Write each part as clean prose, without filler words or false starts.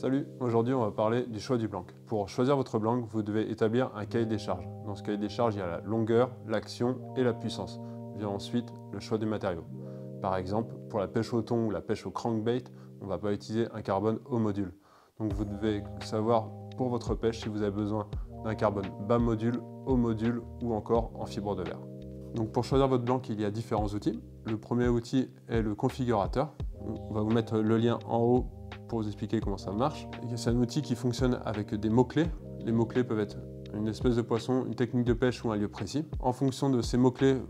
Salut, aujourd'hui on va parler du choix du blanc. Pour choisir votre blanc, vous devez établir un cahier des charges. Dans ce cahier des charges, il y a la longueur, l'action et la puissance. Vient ensuite le choix du matériau. Par exemple, pour la pêche au thon ou la pêche au crankbait, on ne va pas utiliser un carbone haut module. Donc vous devez savoir pour votre pêche si vous avez besoin d'un carbone bas module, haut module ou encore en fibre de verre. Donc pour choisir votre blanc, il y a différents outils. Le premier outil est le configurateur. On va vous mettre le lien en haut pour vous expliquer comment ça marche. C'est un outil qui fonctionne avec des mots-clés. Les mots-clés peuvent être une espèce de poisson, une technique de pêche ou un lieu précis. En fonction de ces mots-clés,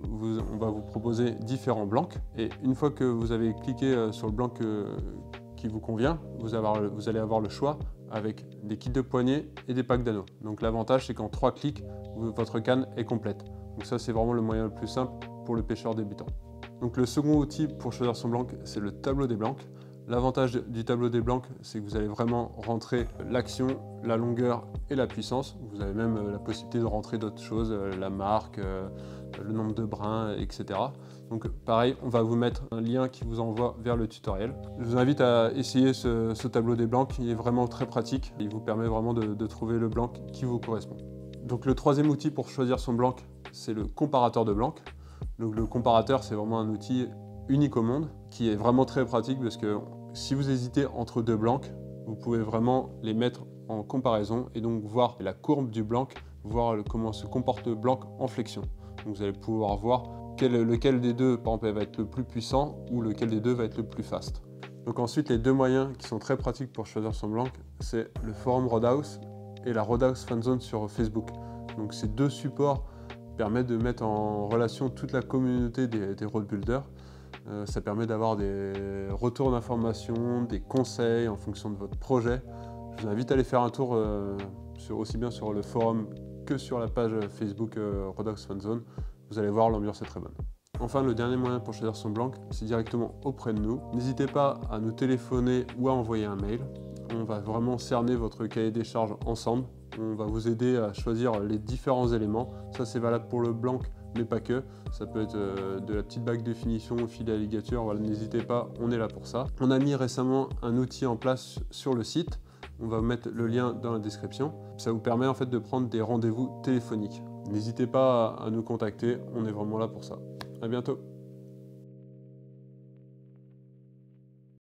on va vous proposer différents blancs. Et une fois que vous avez cliqué sur le blanc qui vous convient, vous allez avoir le choix avec des kits de poignées et des packs d'anneaux. Donc l'avantage, c'est qu'en 3 clics, votre canne est complète. Donc ça, c'est vraiment le moyen le plus simple pour le pêcheur débutant. Donc le second outil pour choisir son blanc, c'est le tableau des blancs. L'avantage du tableau des blancs, c'est que vous allez vraiment rentrer l'action, la longueur et la puissance. Vous avez même la possibilité de rentrer d'autres choses, la marque, le nombre de brins, etc. Donc pareil, on va vous mettre un lien qui vous envoie vers le tutoriel. Je vous invite à essayer ce tableau des blancs, qui est vraiment très pratique. Il vous permet vraiment de trouver le blanc qui vous correspond. Donc le troisième outil pour choisir son blanc, c'est le comparateur de blanc. Donc le comparateur, c'est vraiment un outil unique au monde, qui est vraiment très pratique parce que si vous hésitez entre deux blancs, vous pouvez vraiment les mettre en comparaison et donc voir la courbe du blanc, voir comment se comporte le blanc en flexion. Donc vous allez pouvoir voir lequel des deux, par exemple, va être le plus puissant ou lequel des deux va être le plus fast. Donc ensuite, les deux moyens qui sont très pratiques pour choisir son blanc, c'est le forum Roadhouse et la Roadhouse Fanzone sur Facebook. Donc ces deux supports permettent de mettre en relation toute la communauté des road builders. Ça permet d'avoir des retours d'informations, des conseils en fonction de votre projet. Je vous invite à aller faire un tour aussi bien sur le forum que sur la page Facebook Roadhouse Fanzone. Vous allez voir, l'ambiance est très bonne. Enfin, le dernier moyen pour choisir son blanc, c'est directement auprès de nous. N'hésitez pas à nous téléphoner ou à envoyer un mail. On va vraiment cerner votre cahier des charges ensemble. On va vous aider à choisir les différents éléments. Ça, c'est valable pour le blanc, mais pas que. Ça peut être de la petite bague de finition au fil à ligature. Voilà, n'hésitez pas, on est là pour ça. On a mis récemment un outil en place sur le site. On va vous mettre le lien dans la description. Ça vous permet en fait de prendre des rendez-vous téléphoniques. N'hésitez pas à nous contacter, on est vraiment là pour ça. À bientôt.